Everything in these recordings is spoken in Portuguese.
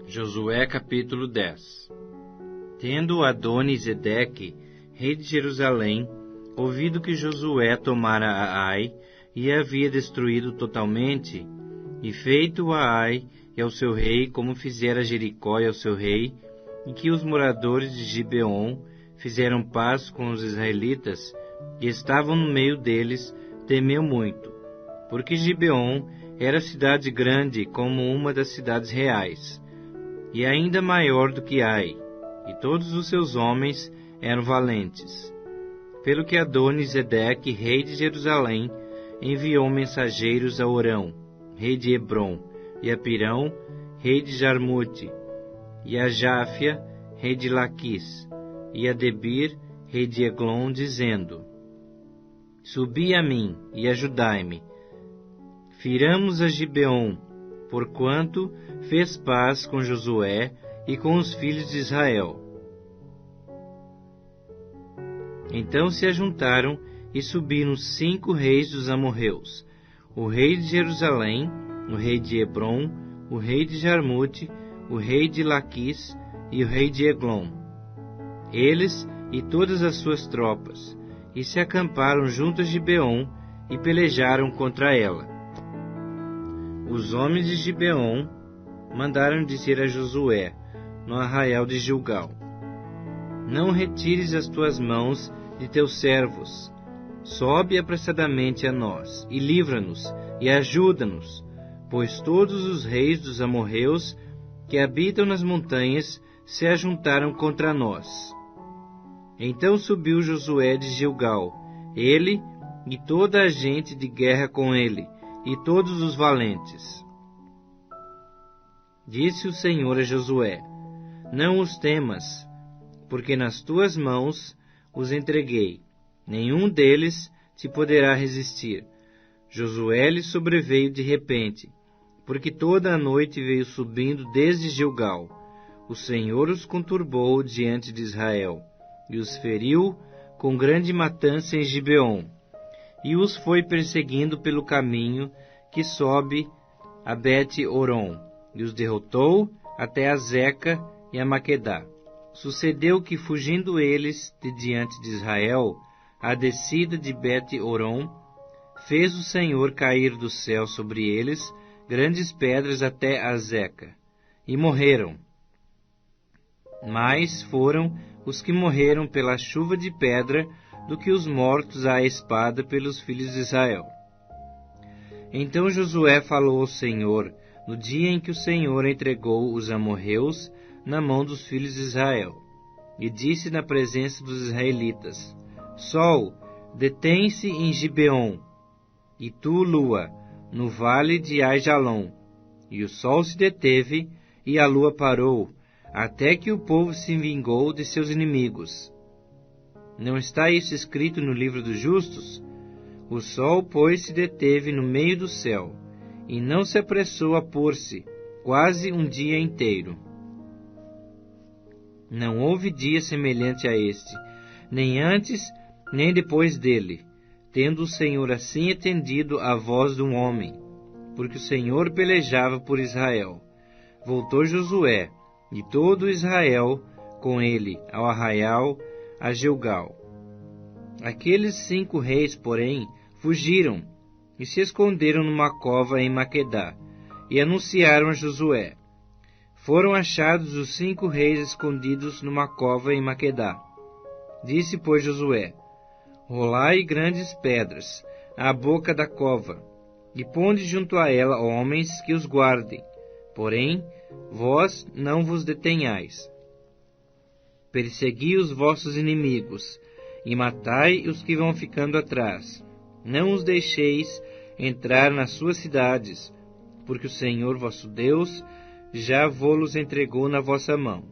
Josué capítulo 10. Tendo Adoni-Zedeque, rei de Jerusalém, ouvido que Josué tomara a Ai e a havia destruído totalmente, e feito a Ai e ao seu rei como fizera Jericó e ao seu rei, e que os moradores de Gibeon fizeram paz com os israelitas, e estavam no meio deles, temeu muito, porque Gibeon era cidade grande como uma das cidades reais, e ainda maior do que Ai, e todos os seus homens eram valentes. Pelo que Adoni-Zedeque, rei de Jerusalém, enviou mensageiros a Orão, rei de Hebrom, e a Pirão, rei de Jarmute, e a Jáfia, rei de Laquis, e a Debir, rei de Eglon, dizendo: Subi a mim e ajudai-me. Firamos a Gibeon, porquanto fez paz com Josué e com os filhos de Israel. Então se ajuntaram e subiram 5 reis dos amorreus, o rei de Jerusalém, o rei de Hebrom, o rei de Jarmute, o rei de Laquis e o rei de Eglon, eles e todas as suas tropas, e se acamparam junto a Gibeon e pelejaram contra ela. Os homens de Gibeon mandaram dizer a Josué, no arraial de Gilgal: Não retires as tuas mãos de teus servos. Sobe apressadamente a nós, e livra-nos, e ajuda-nos, pois todos os reis dos amorreus que habitam nas montanhas se ajuntaram contra nós. Então subiu Josué de Gilgal, ele e toda a gente de guerra com ele, e todos os valentes. Disse o Senhor a Josué: Não os temas, porque nas tuas mãos os entreguei. Nenhum deles te poderá resistir. Josué lhe sobreveio de repente, porque toda a noite veio subindo desde Gilgal. O Senhor os conturbou diante de Israel, e os feriu com grande matança em Gibeon, e os foi perseguindo pelo caminho que sobe a Bet-Oron, e os derrotou até a Zeca e a Maquedá. Sucedeu que, fugindo eles de diante de Israel, a descida de Bet-Oron, fez o Senhor cair do céu sobre eles grandes pedras até a Zeca, e morreram. Mais foram os que morreram pela chuva de pedra do que os mortos à espada pelos filhos de Israel. Então Josué falou ao Senhor no dia em que o Senhor entregou os amorreus na mão dos filhos de Israel, e disse na presença dos israelitas: Sol, detém-se em Gibeon, e tu, lua, no vale de Aijalon. E o sol se deteve, e a lua parou, até que o povo se vingou de seus inimigos. Não está isso escrito no livro dos justos? O sol, pois, se deteve no meio do céu, e não se apressou a pôr-se, quase um dia inteiro. Não houve dia semelhante a este, nem antes, nem depois dele, tendo o Senhor assim atendido à voz de um homem, porque o Senhor pelejava por Israel. Voltou Josué, e todo Israel, com ele, ao arraial, a Gilgal. Aqueles 5 reis, porém, fugiram, e se esconderam numa cova em Maquedá, e anunciaram a Josué. Foram achados os 5 reis escondidos numa cova em Maquedá. Disse, pois, Josué: Rolai grandes pedras à boca da cova, e ponde junto a ela homens que os guardem. Porém, vós não vos detenhais. Persegui os vossos inimigos, e matai os que vão ficando atrás. Não os deixeis entrar nas suas cidades, porque o Senhor vosso Deus já vô-los entregou na vossa mão.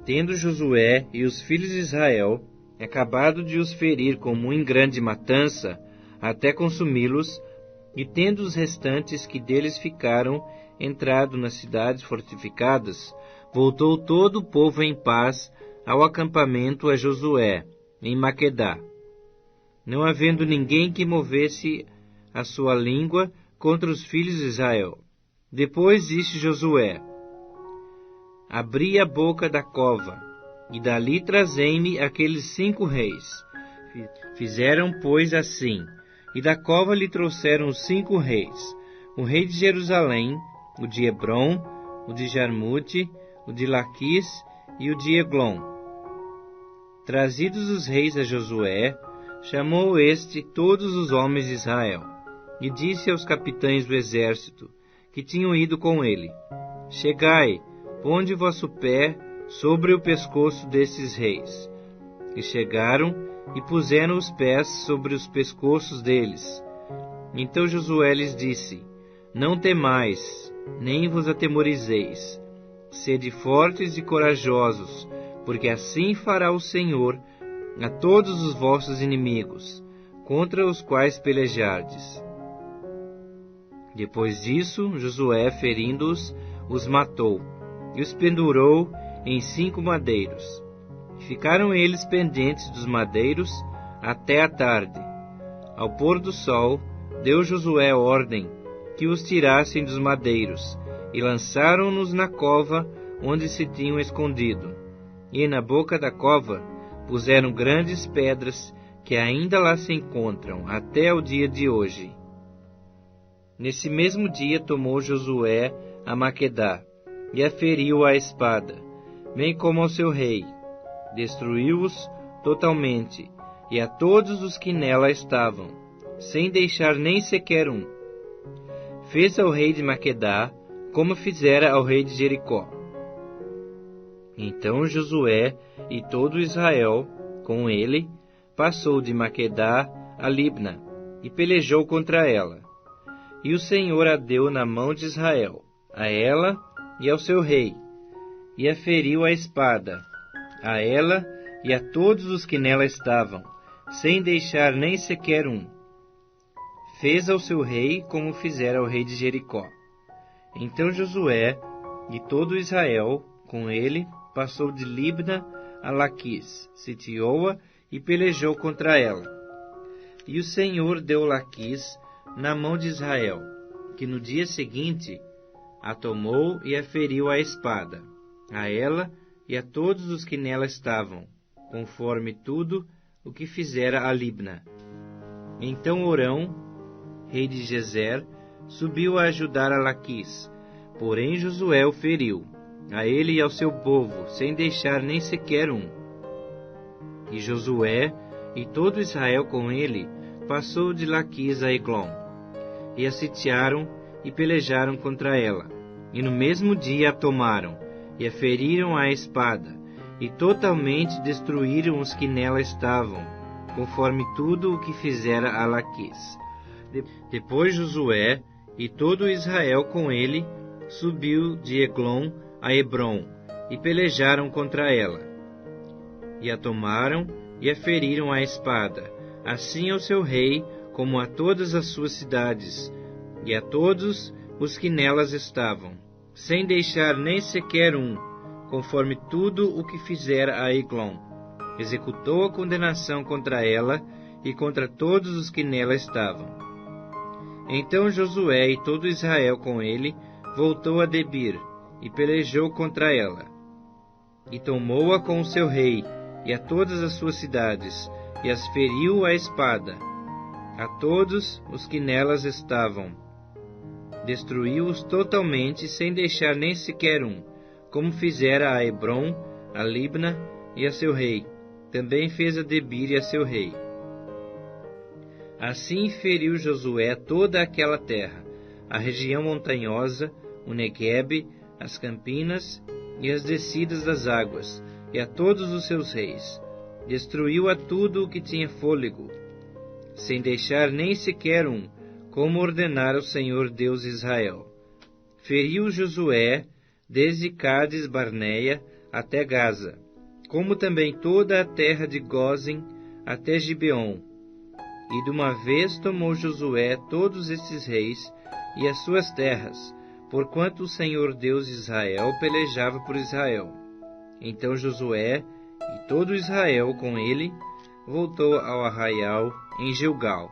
Tendo Josué e os filhos de Israel acabado de os ferir com muito grande matança, até consumi-los, e tendo os restantes que deles ficaram entrado nas cidades fortificadas, voltou todo o povo em paz ao acampamento a Josué, em Maquedá, não havendo ninguém que movesse a sua língua contra os filhos de Israel. Depois disse Josué: abri a boca da cova, e dali trazei-me aqueles 5 reis. Fizeram, pois, assim, e da cova lhe trouxeram os 5 reis, o rei de Jerusalém, o de Hebrom, o de Jarmute, o de Laquis e o de Eglon. Trazidos os reis a Josué, chamou este todos os homens de Israel, e disse aos capitães do exército, que tinham ido com ele: Chegai, ponde vosso pé sobre o pescoço destes reis. E chegaram e puseram os pés sobre os pescoços deles. Então Josué lhes disse: Não temais, nem vos atemorizeis. Sede fortes e corajosos, porque assim fará o Senhor a todos os vossos inimigos, contra os quais pelejardes. Depois disso, Josué, ferindo-os, os matou, e os pendurou em 5 madeiros. Ficaram eles pendentes dos madeiros até a tarde. Ao pôr do sol, deu Josué ordem que os tirassem dos madeiros, e lançaram-nos na cova onde se tinham escondido. E na boca da cova puseram grandes pedras que ainda lá se encontram até o dia de hoje. Nesse mesmo dia tomou Josué a Maquedá, e a feriu à espada, bem como ao seu rei. Destruiu-os totalmente, e a todos os que nela estavam, sem deixar nem sequer um. Fez ao rei de Maquedá, como fizera ao rei de Jericó. Então Josué e todo Israel, com ele, passou de Maquedá a Libna, e pelejou contra ela. E o Senhor a deu na mão de Israel, a ela e ao seu rei, e a feriu à espada, a ela e a todos os que nela estavam, sem deixar nem sequer um. Fez ao seu rei como fizera ao rei de Jericó. Então Josué e todo Israel, com ele, passou de Libna a Laquis, sitiou-a e pelejou contra ela. E o Senhor deu Laquis na mão de Israel, que no dia seguinte a tomou e a feriu à espada, a ela e a todos os que nela estavam, conforme tudo o que fizera a Libna. Então Orão, rei de Gezer, subiu a ajudar a Laquis, porém Josué o feriu, a ele e ao seu povo, sem deixar nem sequer um. E Josué e todo Israel com ele passou de Laquis a Eglon, e a sitiaram e pelejaram contra ela, e no mesmo dia a tomaram, e a feriram à espada, e totalmente destruíram os que nela estavam, conforme tudo o que fizera a Laquis. Depois Josué e todo Israel com ele subiu de Eglon a Hebrom, e pelejaram contra ela, e a tomaram e a feriram à espada, assim ao seu rei, como a todas as suas cidades, e a todos os que nelas estavam, sem deixar nem sequer um, conforme tudo o que fizera a Eglon. Executou a condenação contra ela e contra todos os que nela estavam. Então Josué e todo Israel com ele voltou a Debir, e pelejou contra ela, e tomou-a com o seu rei, e a todas as suas cidades, e as feriu à espada, a todos os que nelas estavam. Destruiu-os totalmente, sem deixar nem sequer um, como fizera a Hebrom, a Libna e a seu rei. Também fez a Debir e a seu rei. Assim feriu Josué toda aquela terra, a região montanhosa, o Neguebe, as campinas e as descidas das águas, e a todos os seus reis. Destruiu a tudo o que tinha fôlego, sem deixar nem sequer um, como ordenara o Senhor Deus de Israel. Feriu Josué desde Cádiz Barneia até Gaza, como também toda a terra de Gósen até Gibeon. E de uma vez tomou Josué todos estes reis e as suas terras, porquanto o Senhor Deus de Israel pelejava por Israel. Então Josué e todo Israel com ele voltou ao arraial em Gilgal.